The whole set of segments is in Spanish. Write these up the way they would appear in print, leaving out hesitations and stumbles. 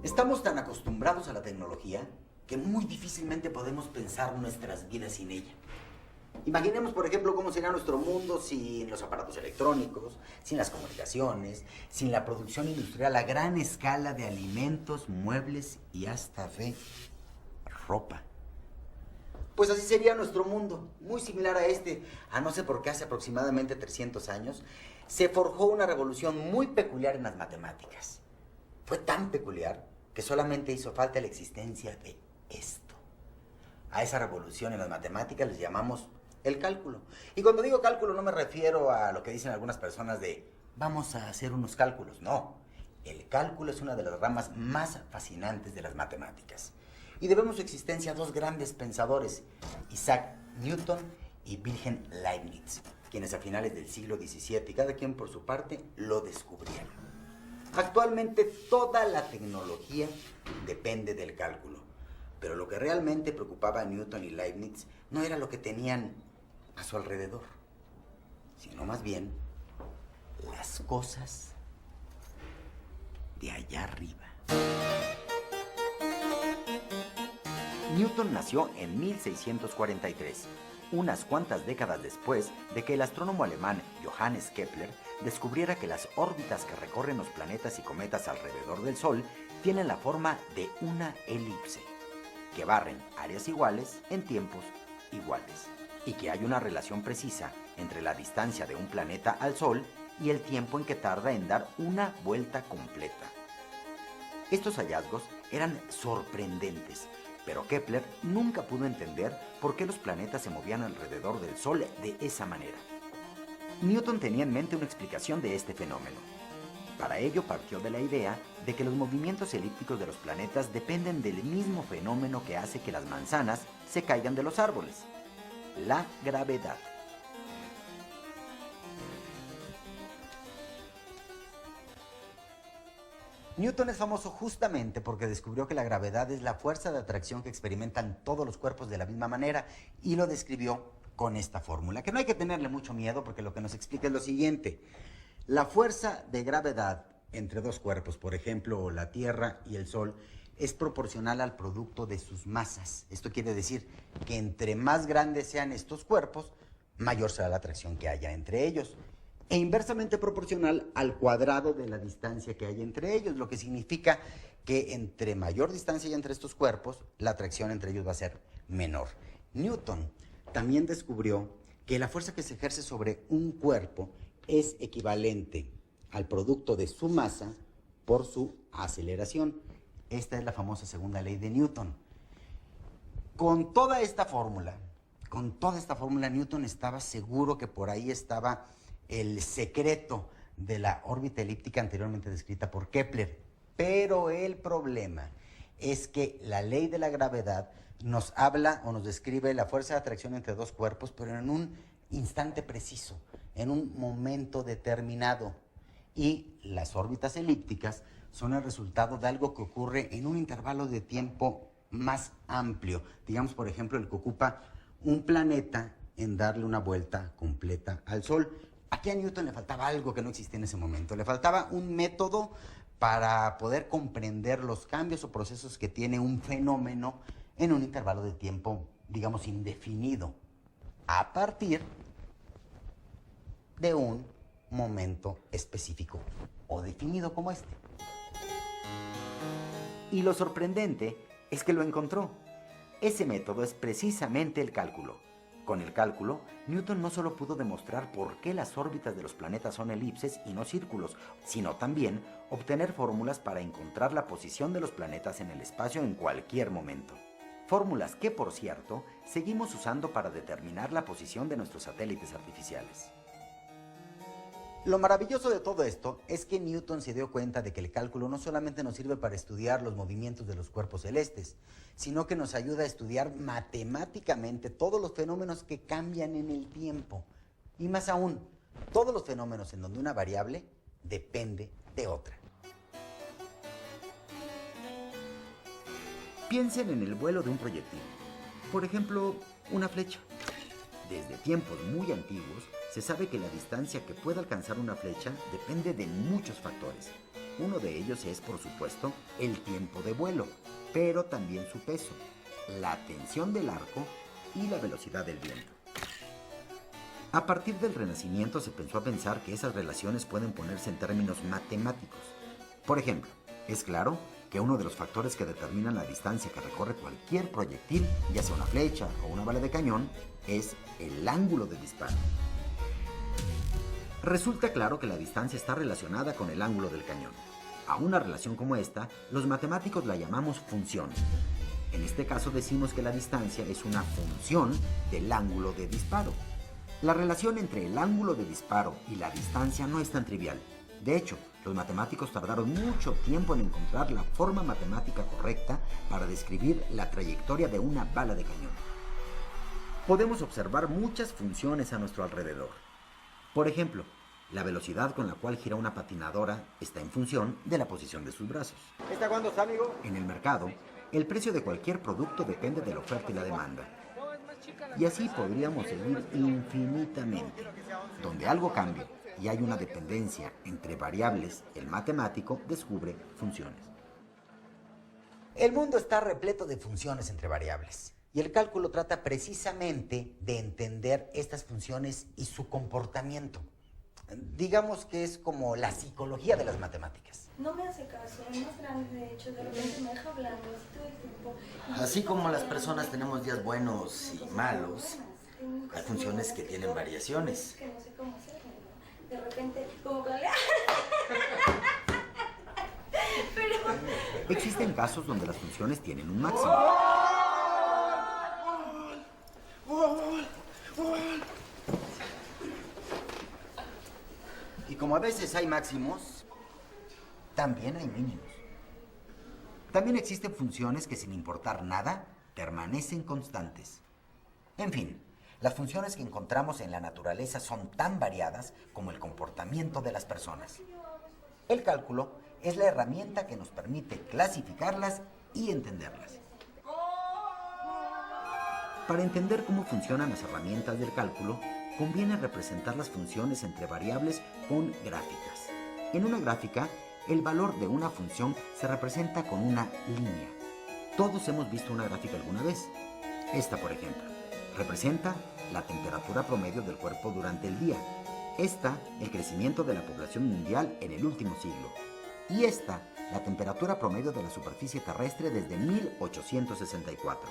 Estamos tan acostumbrados a la tecnología que muy difícilmente podemos pensar nuestras vidas sin ella. Imaginemos, por ejemplo, cómo sería nuestro mundo sin los aparatos electrónicos, sin las comunicaciones, sin la producción industrial a gran escala de alimentos, muebles y hasta de ropa. Pues así sería nuestro mundo, muy similar a este, a no ser porque hace aproximadamente 300 años se forjó una revolución muy peculiar en las matemáticas. Fue tan peculiar que solamente hizo falta la existencia de esto. A esa revolución en las matemáticas les llamamos el cálculo. Y cuando digo cálculo no me refiero a lo que dicen algunas personas de vamos a hacer unos cálculos. No, el cálculo es una de las ramas más fascinantes de las matemáticas. Y debemos su existencia a dos grandes pensadores, Isaac Newton y Wilhelm Leibniz, quienes a finales del siglo XVII y cada quien por su parte lo descubrieron. Actualmente toda la tecnología depende del cálculo, pero lo que realmente preocupaba a Newton y Leibniz no era lo que tenían a su alrededor, sino más bien las cosas de allá arriba. Newton nació en 1643, unas cuantas décadas después de que el astrónomo alemán Johannes Kepler descubriera que las órbitas que recorren los planetas y cometas alrededor del Sol tienen la forma de una elipse, que barren áreas iguales en tiempos iguales, y que hay una relación precisa entre la distancia de un planeta al Sol y el tiempo en que tarda en dar una vuelta completa. Estos hallazgos eran sorprendentes, pero Kepler nunca pudo entender por qué los planetas se movían alrededor del Sol de esa manera. Newton tenía en mente una explicación de este fenómeno. Para ello partió de la idea de que los movimientos elípticos de los planetas dependen del mismo fenómeno que hace que las manzanas se caigan de los árboles: la gravedad. Newton es famoso justamente porque descubrió que la gravedad es la fuerza de atracción que experimentan todos los cuerpos de la misma manera y lo describió con esta fórmula, que no hay que tenerle mucho miedo porque lo que nos explica es lo siguiente. La fuerza de gravedad entre dos cuerpos, por ejemplo, la Tierra y el Sol, es proporcional al producto de sus masas. Esto quiere decir que entre más grandes sean estos cuerpos, mayor será la atracción que haya entre ellos. E inversamente proporcional al cuadrado de la distancia que hay entre ellos, lo que significa que entre mayor distancia hay entre estos cuerpos, la atracción entre ellos va a ser menor. Newton también descubrió que la fuerza que se ejerce sobre un cuerpo es equivalente al producto de su masa por su aceleración. Esta es la famosa segunda ley de Newton. Con toda esta fórmula, Newton estaba seguro que por ahí estaba el secreto de la órbita elíptica anteriormente descrita por Kepler. Pero el problema es que la ley de la gravedad nos habla o nos describe la fuerza de atracción entre dos cuerpos, pero en un instante preciso, en un momento determinado. Y las órbitas elípticas son el resultado de algo que ocurre en un intervalo de tiempo más amplio. Digamos, por ejemplo, el que ocupa un planeta en darle una vuelta completa al Sol. Aquí a Newton le faltaba algo que no existía en ese momento. Le faltaba un método para poder comprender los cambios o procesos que tiene un fenómeno en un intervalo de tiempo, digamos, indefinido, a partir de un momento específico o definido como este. Y lo sorprendente es que lo encontró. Ese método es precisamente el cálculo. Con el cálculo, Newton no solo pudo demostrar por qué las órbitas de los planetas son elipses y no círculos, sino también obtener fórmulas para encontrar la posición de los planetas en el espacio en cualquier momento. Fórmulas que, por cierto, seguimos usando para determinar la posición de nuestros satélites artificiales. Lo maravilloso de todo esto es que Newton se dio cuenta de que el cálculo no solamente nos sirve para estudiar los movimientos de los cuerpos celestes, sino que nos ayuda a estudiar matemáticamente todos los fenómenos que cambian en el tiempo. Y más aún, todos los fenómenos en donde una variable depende de otra. Piensen en el vuelo de un proyectil. Por ejemplo, una flecha. Desde tiempos muy antiguos, se sabe que la distancia que puede alcanzar una flecha depende de muchos factores. Uno de ellos es, por supuesto, el tiempo de vuelo, pero también su peso, la tensión del arco y la velocidad del viento. A partir del Renacimiento se empezó a pensar que esas relaciones pueden ponerse en términos matemáticos. Por ejemplo, es claro que uno de los factores que determinan la distancia que recorre cualquier proyectil, ya sea una flecha o una bala de cañón, es el ángulo de disparo. Resulta claro que la distancia está relacionada con el ángulo del cañón. A una relación como esta, los matemáticos la llamamos función. En este caso decimos que la distancia es una función del ángulo de disparo. La relación entre el ángulo de disparo y la distancia no es tan trivial. De hecho, los matemáticos tardaron mucho tiempo en encontrar la forma matemática correcta para describir la trayectoria de una bala de cañón. Podemos observar muchas funciones a nuestro alrededor. Por ejemplo, la velocidad con la cual gira una patinadora está en función de la posición de sus brazos. ¿Está cuándo está, amigo? En el mercado, el precio de cualquier producto depende de la oferta y la demanda. Y así podríamos seguir infinitamente. Donde algo cambia y hay una dependencia entre variables, el matemático descubre funciones. El mundo está repleto de funciones entre variables. Y el cálculo trata precisamente de entender estas funciones y su comportamiento. Digamos que es como la psicología de las matemáticas. No me hace caso, es más grande de hecho, de repente me deja hablando así todo el tiempo. Así como las personas tenemos días buenos y malos, hay funciones que tienen variaciones. Que no sé cómo hacerlo, ¿no? De repente, como con... Pero... Existen casos donde las funciones tienen un máximo. Y como a veces hay máximos, también hay mínimos. También existen funciones que sin importar nada, permanecen constantes. En fin, las funciones que encontramos en la naturaleza son tan variadas como el comportamiento de las personas. El cálculo es la herramienta que nos permite clasificarlas y entenderlas. Para entender cómo funcionan las herramientas del cálculo, conviene representar las funciones entre variables con gráficas. En una gráfica, el valor de una función se representa con una línea. Todos hemos visto una gráfica alguna vez. Esta, por ejemplo, representa la temperatura promedio del cuerpo durante el día. Esta, el crecimiento de la población mundial en el último siglo. Y esta, la temperatura promedio de la superficie terrestre desde 1864.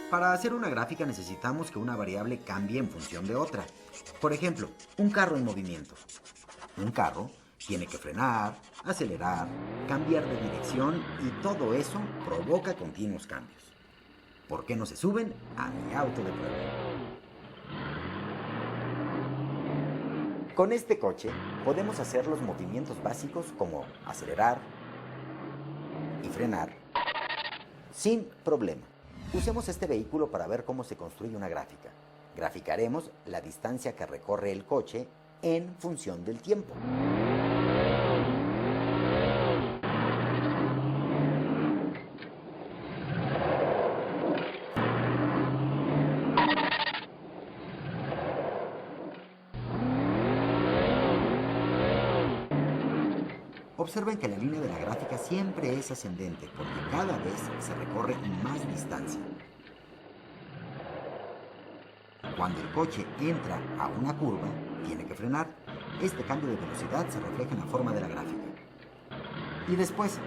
Para hacer una gráfica necesitamos que una variable cambie en función de otra. Por ejemplo, un carro en movimiento. Un carro tiene que frenar, acelerar, cambiar de dirección y todo eso provoca continuos cambios. ¿Por qué no se suben a mi auto de prueba? Con este coche podemos hacer los movimientos básicos como acelerar y frenar sin problema. Usemos este vehículo para ver cómo se construye una gráfica. Graficaremos la distancia que recorre el coche en función del tiempo. Observen que la línea de la gráfica siempre es ascendente porque cada vez se recorre más distancia. Cuando el coche entra a una curva, tiene que frenar. Este cambio de velocidad se refleja en la forma de la gráfica. Y después,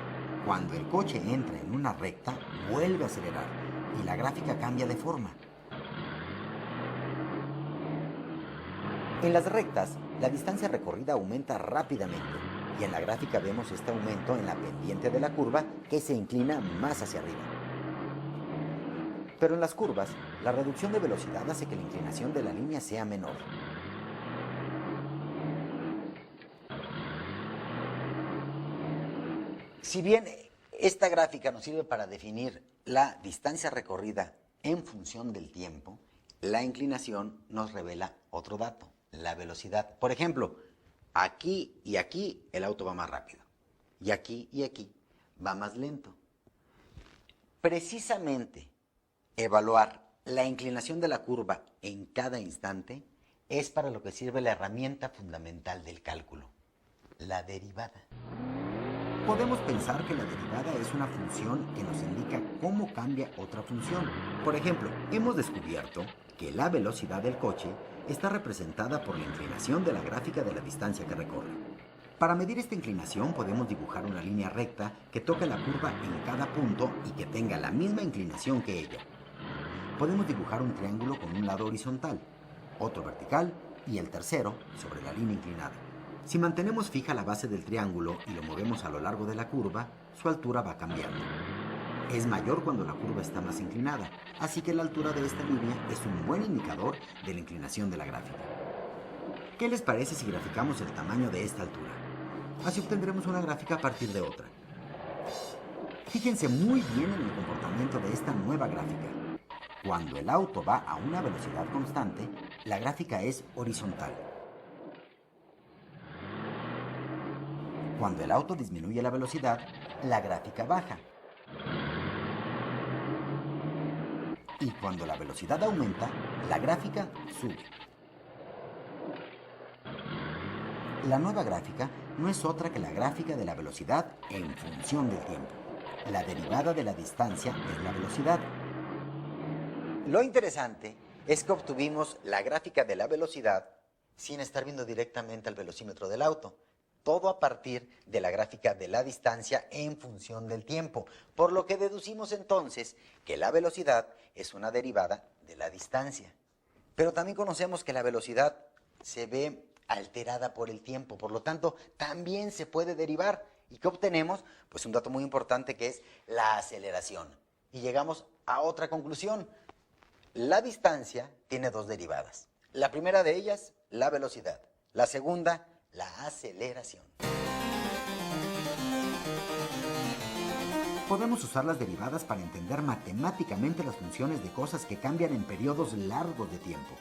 cuando el coche entra en una recta, vuelve a acelerar y la gráfica cambia de forma. En las rectas, la distancia recorrida aumenta rápidamente. Y en la gráfica vemos este aumento en la pendiente de la curva que se inclina más hacia arriba. Pero en las curvas, la reducción de velocidad hace que la inclinación de la línea sea menor. Si bien esta gráfica nos sirve para definir la distancia recorrida en función del tiempo, la inclinación nos revela otro dato, la velocidad. Por ejemplo, aquí y aquí el auto va más rápido, y aquí va más lento. Precisamente evaluar la inclinación de la curva en cada instante es para lo que sirve la herramienta fundamental del cálculo, la derivada. Podemos pensar que la derivada es una función que nos indica cómo cambia otra función. Por ejemplo, hemos descubierto que la velocidad del coche está representada por la inclinación de la gráfica de la distancia que recorre. Para medir esta inclinación podemos dibujar una línea recta que toque la curva en cada punto y que tenga la misma inclinación que ella. Podemos dibujar un triángulo con un lado horizontal, otro vertical y el tercero sobre la línea inclinada. Si mantenemos fija la base del triángulo y lo movemos a lo largo de la curva, su altura va cambiando. Es mayor cuando la curva está más inclinada, así que la altura de esta línea es un buen indicador de la inclinación de la gráfica. ¿Qué les parece si graficamos el tamaño de esta altura? Así obtendremos una gráfica a partir de otra. Fíjense muy bien en el comportamiento de esta nueva gráfica. Cuando el auto va a una velocidad constante, la gráfica es horizontal. Cuando el auto disminuye la velocidad, la gráfica baja. Y cuando la velocidad aumenta, la gráfica sube. La nueva gráfica no es otra que la gráfica de la velocidad en función del tiempo. La derivada de la distancia es la velocidad. Lo interesante es que obtuvimos la gráfica de la velocidad sin estar viendo directamente al velocímetro del auto. Todo a partir de la gráfica de la distancia en función del tiempo, por lo que deducimos entonces que la velocidad es una derivada de la distancia. Pero también conocemos que la velocidad se ve alterada por el tiempo, por lo tanto también se puede derivar. ¿Y qué obtenemos? Pues un dato muy importante que es la aceleración. Y llegamos a otra conclusión. La distancia tiene dos derivadas. La primera de ellas, la velocidad. La segunda, la aceleración. Podemos usar las derivadas para entender matemáticamente las funciones de cosas que cambian en periodos largos de tiempo.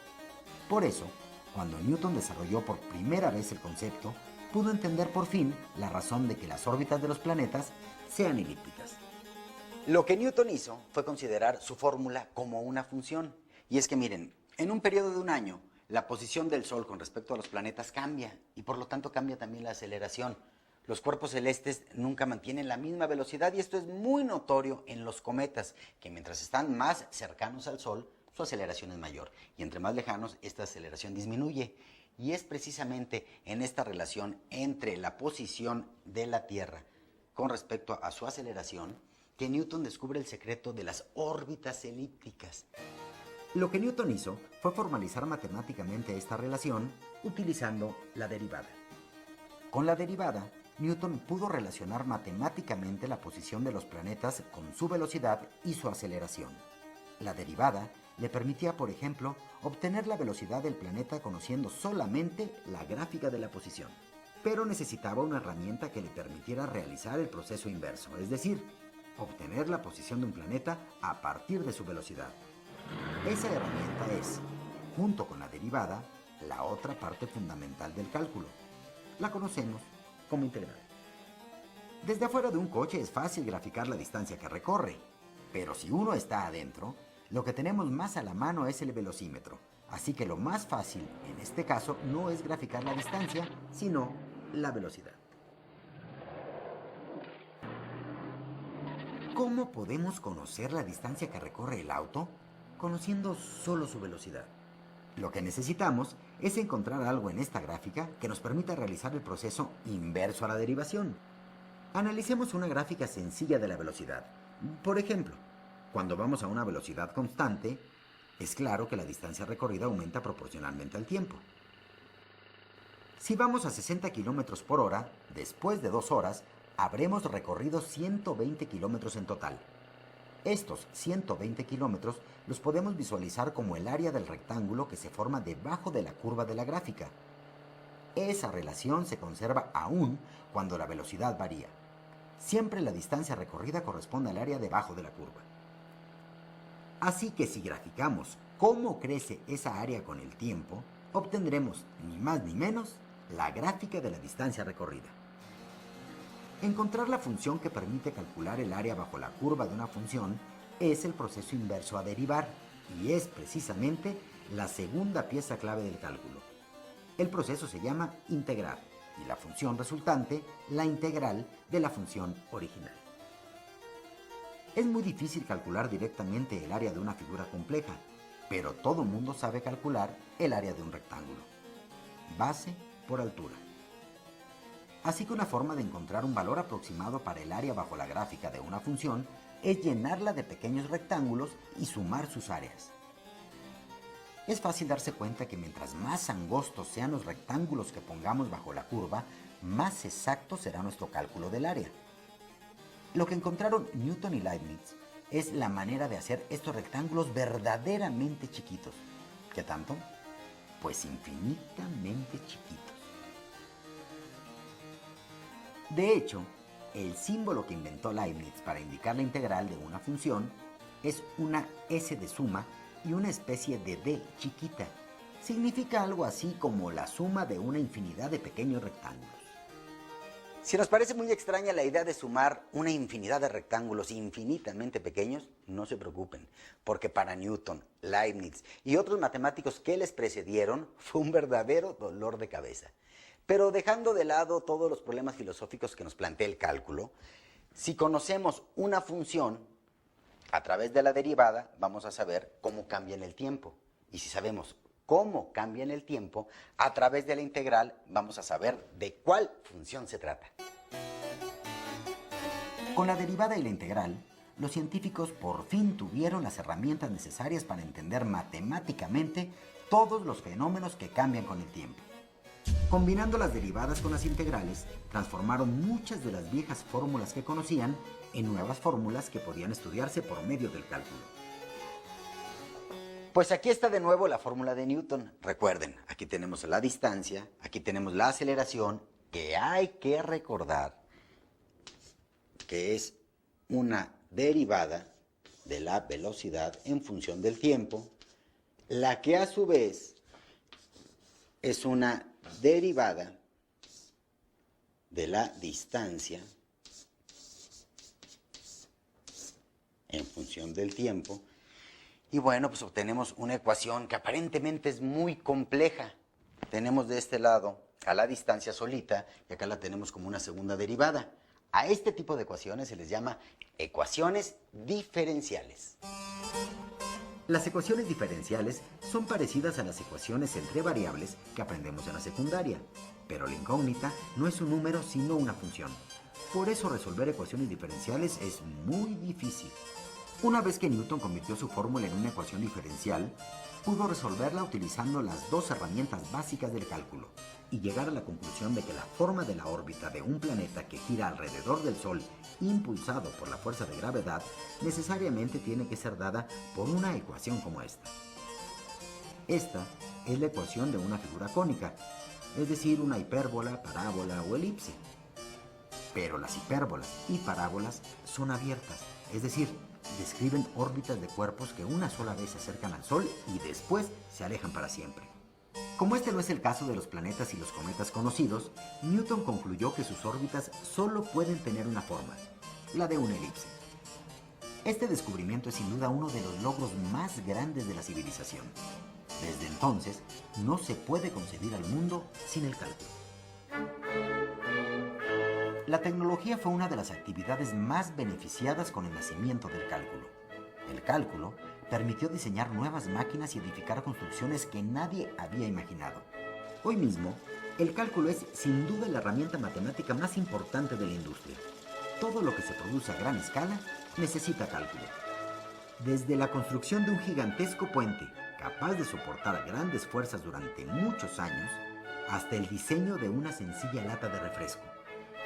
Por eso, cuando Newton desarrolló por primera vez el concepto, pudo entender por fin la razón de que las órbitas de los planetas sean elípticas. Lo que Newton hizo fue considerar su fórmula como una función. Y es que miren, en un periodo de un año, la posición del Sol con respecto a los planetas cambia y por lo tanto cambia también la aceleración. Los cuerpos celestes nunca mantienen la misma velocidad y esto es muy notorio en los cometas, que mientras están más cercanos al Sol, su aceleración es mayor y entre más lejanos esta aceleración disminuye. Y es precisamente en esta relación entre la posición de la Tierra con respecto a su aceleración que Newton descubre el secreto de las órbitas elípticas. Lo que Newton hizo fue formalizar matemáticamente esta relación utilizando la derivada. Con la derivada, Newton pudo relacionar matemáticamente la posición de los planetas con su velocidad y su aceleración. La derivada le permitía, por ejemplo, obtener la velocidad del planeta conociendo solamente la gráfica de la posición. Pero necesitaba una herramienta que le permitiera realizar el proceso inverso, es decir, obtener la posición de un planeta a partir de su velocidad. Esa herramienta es, junto con la derivada, la otra parte fundamental del cálculo. La conocemos como integral. Desde afuera de un coche es fácil graficar la distancia que recorre, pero si uno está adentro, lo que tenemos más a la mano es el velocímetro. Así que lo más fácil, en este caso, no es graficar la distancia, sino la velocidad. ¿Cómo podemos conocer la distancia que recorre el auto? Conociendo solo su velocidad. Lo que necesitamos es encontrar algo en esta gráfica que nos permita realizar el proceso inverso a la derivación. Analicemos una gráfica sencilla de la velocidad. Por ejemplo, cuando vamos a una velocidad constante, es claro que la distancia recorrida aumenta proporcionalmente al tiempo. Si vamos a 60 km por hora, después de 2 horas, habremos recorrido 120 kilómetros en total. Estos 120 kilómetros los podemos visualizar como el área del rectángulo que se forma debajo de la curva de la gráfica. Esa relación se conserva aún cuando la velocidad varía. Siempre la distancia recorrida corresponde al área debajo de la curva. Así que si graficamos cómo crece esa área con el tiempo, obtendremos ni más ni menos la gráfica de la distancia recorrida. Encontrar la función que permite calcular el área bajo la curva de una función es el proceso inverso a derivar y es precisamente la segunda pieza clave del cálculo. El proceso se llama integrar y la función resultante la integral de la función original. Es muy difícil calcular directamente el área de una figura compleja, pero todo mundo sabe calcular el área de un rectángulo. Base por altura. Así que una forma de encontrar un valor aproximado para el área bajo la gráfica de una función es llenarla de pequeños rectángulos y sumar sus áreas. Es fácil darse cuenta que mientras más angostos sean los rectángulos que pongamos bajo la curva, más exacto será nuestro cálculo del área. Lo que encontraron Newton y Leibniz es la manera de hacer estos rectángulos verdaderamente chiquitos. ¿Qué tanto? Pues infinitamente chiquitos. De hecho, el símbolo que inventó Leibniz para indicar la integral de una función es una S de suma y una especie de D chiquita. Significa algo así como la suma de una infinidad de pequeños rectángulos. Si nos parece muy extraña la idea de sumar una infinidad de rectángulos infinitamente pequeños, no se preocupen, porque para Newton, Leibniz y otros matemáticos que les precedieron fue un verdadero dolor de cabeza. Pero dejando de lado todos los problemas filosóficos que nos plantea el cálculo, si conocemos una función, a través de la derivada vamos a saber cómo cambia en el tiempo. Y si sabemos cómo cambia en el tiempo, a través de la integral vamos a saber de cuál función se trata. Con la derivada y la integral, los científicos por fin tuvieron las herramientas necesarias para entender matemáticamente todos los fenómenos que cambian con el tiempo. Combinando las derivadas con las integrales, transformaron muchas de las viejas fórmulas que conocían en nuevas fórmulas que podían estudiarse por medio del cálculo. Pues aquí está de nuevo la fórmula de Newton. Recuerden, aquí tenemos la distancia, aquí tenemos la aceleración, que hay que recordar que es una derivada de la velocidad en función del tiempo, la que a su vez es una derivada de la distancia en función del tiempo. Y bueno, pues obtenemos una ecuación que aparentemente es muy compleja. Tenemos de este lado a la distancia solita y acá la tenemos como una segunda derivada. A este tipo de ecuaciones se les llama ecuaciones diferenciales. Las ecuaciones diferenciales son parecidas a las ecuaciones entre variables que aprendemos en la secundaria, pero la incógnita no es un número sino una función. Por eso resolver ecuaciones diferenciales es muy difícil. Una vez que Newton convirtió su fórmula en una ecuación diferencial, pudo resolverla utilizando las dos herramientas básicas del cálculo y llegar a la conclusión de que la forma de la órbita de un planeta que gira alrededor del Sol, impulsado por la fuerza de gravedad, necesariamente tiene que ser dada por una ecuación como esta. Esta es la ecuación de una figura cónica, es decir, una hipérbola, parábola o elipse. Pero las hipérbolas y parábolas son abiertas, es decir, describen órbitas de cuerpos que una sola vez se acercan al Sol y después se alejan para siempre. Como este no es el caso de los planetas y los cometas conocidos, Newton concluyó que sus órbitas solo pueden tener una forma, la de una elipse. Este descubrimiento es sin duda uno de los logros más grandes de la civilización. Desde entonces, no se puede concebir al mundo sin el cálculo. La tecnología fue una de las actividades más beneficiadas con el nacimiento del cálculo. El cálculo permitió diseñar nuevas máquinas y edificar construcciones que nadie había imaginado. Hoy mismo, el cálculo es sin duda la herramienta matemática más importante de la industria. Todo lo que se produce a gran escala necesita cálculo. Desde la construcción de un gigantesco puente capaz de soportar grandes fuerzas durante muchos años, hasta el diseño de una sencilla lata de refresco,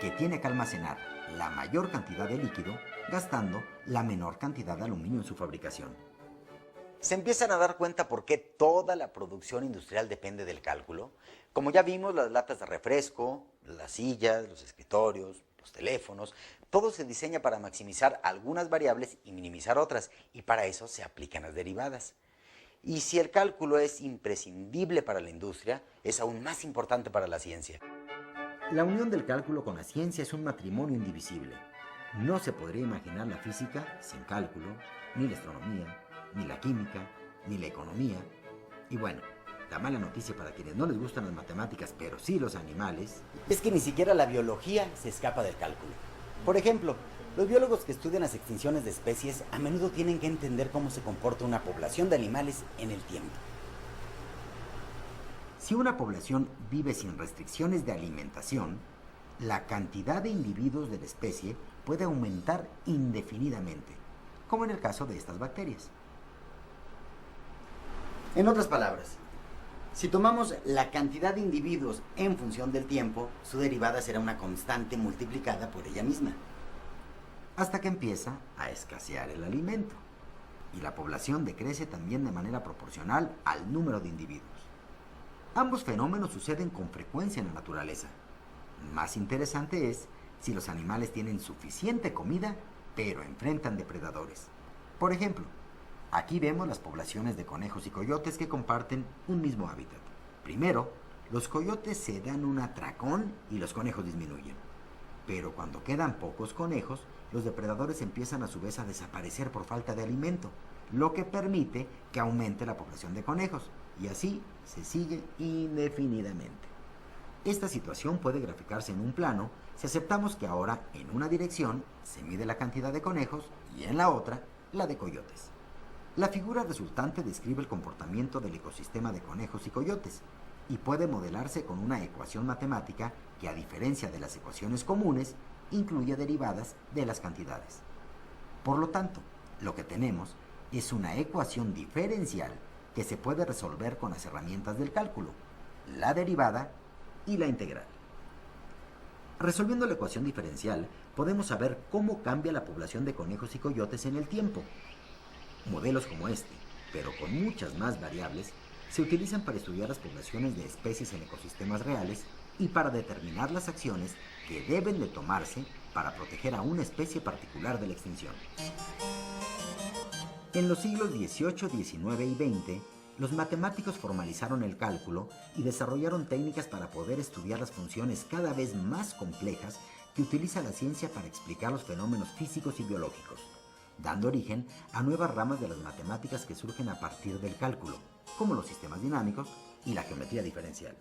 que tiene que almacenar la mayor cantidad de líquido gastando la menor cantidad de aluminio en su fabricación. ¿Se empiezan a dar cuenta por qué toda la producción industrial depende del cálculo? Como ya vimos, las latas de refresco, las sillas, los escritorios, los teléfonos, todo se diseña para maximizar algunas variables y minimizar otras, y para eso se aplican las derivadas. Y si el cálculo es imprescindible para la industria, es aún más importante para la ciencia. La unión del cálculo con la ciencia es un matrimonio indivisible. No se podría imaginar la física sin cálculo, ni la astronomía, ni la química, ni la economía. Y bueno, la mala noticia para quienes no les gustan las matemáticas, pero sí los animales, es que ni siquiera la biología se escapa del cálculo. Por ejemplo, los biólogos que estudian las extinciones de especies a menudo tienen que entender cómo se comporta una población de animales en el tiempo. Si una población vive sin restricciones de alimentación, la cantidad de individuos de la especie puede aumentar indefinidamente, como en el caso de estas bacterias. En otras palabras, si tomamos la cantidad de individuos en función del tiempo, su derivada será una constante multiplicada por ella misma, hasta que empieza a escasear el alimento, y la población decrece también de manera proporcional al número de individuos. Ambos fenómenos suceden con frecuencia en la naturaleza. Más interesante es si los animales tienen suficiente comida, pero enfrentan depredadores. Por ejemplo, aquí vemos las poblaciones de conejos y coyotes que comparten un mismo hábitat. Primero, los coyotes se dan un atracón y los conejos disminuyen. Pero cuando quedan pocos conejos, los depredadores empiezan a su vez a desaparecer por falta de alimento, lo que permite que aumente la población de conejos, y así se sigue indefinidamente. Esta situación puede graficarse en un plano si aceptamos que ahora en una dirección se mide la cantidad de conejos y en la otra la de coyotes. La figura resultante describe el comportamiento del ecosistema de conejos y coyotes y puede modelarse con una ecuación matemática que, a diferencia de las ecuaciones comunes, incluye derivadas de las cantidades. Por lo tanto, lo que tenemos es una ecuación diferencial que se puede resolver con las herramientas del cálculo, la derivada y la integral. Resolviendo la ecuación diferencial, podemos saber cómo cambia la población de conejos y coyotes en el tiempo. Modelos como este, pero con muchas más variables, se utilizan para estudiar las poblaciones de especies en ecosistemas reales y para determinar las acciones que deben de tomarse para proteger a una especie particular de la extinción. En los siglos XVIII, XIX y XX, los matemáticos formalizaron el cálculo y desarrollaron técnicas para poder estudiar las funciones cada vez más complejas que utiliza la ciencia para explicar los fenómenos físicos y biológicos, dando origen a nuevas ramas de las matemáticas que surgen a partir del cálculo, como los sistemas dinámicos y la geometría diferencial.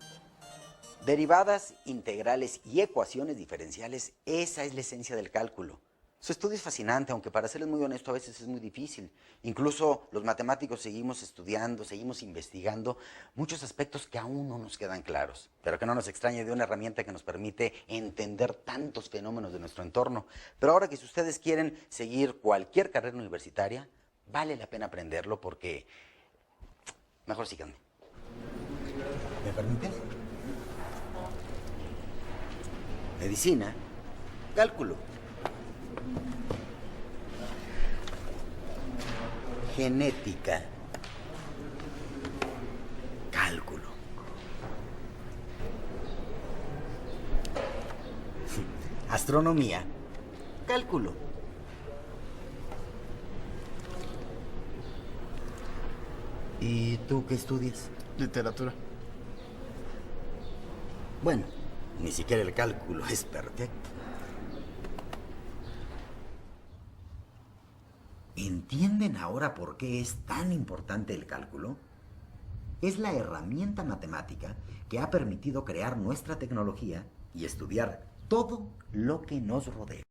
Derivadas, integrales y ecuaciones diferenciales, esa es la esencia del cálculo. Su estudio es fascinante, aunque para serles muy honesto a veces es muy difícil. Incluso los matemáticos seguimos estudiando, seguimos investigando muchos aspectos que aún no nos quedan claros. Pero que no nos extrañe de una herramienta que nos permite entender tantos fenómenos de nuestro entorno. Pero ahora que si ustedes quieren seguir cualquier carrera universitaria, vale la pena aprenderlo porque... Mejor síganme. ¿Me permites? Medicina, cálculo. Genética, cálculo. Astronomía, cálculo. ¿Y tú qué estudias? Literatura. Bueno, ni siquiera el cálculo es perfecto. ¿Entienden ahora por qué es tan importante el cálculo? Es la herramienta matemática que ha permitido crear nuestra tecnología y estudiar todo lo que nos rodea.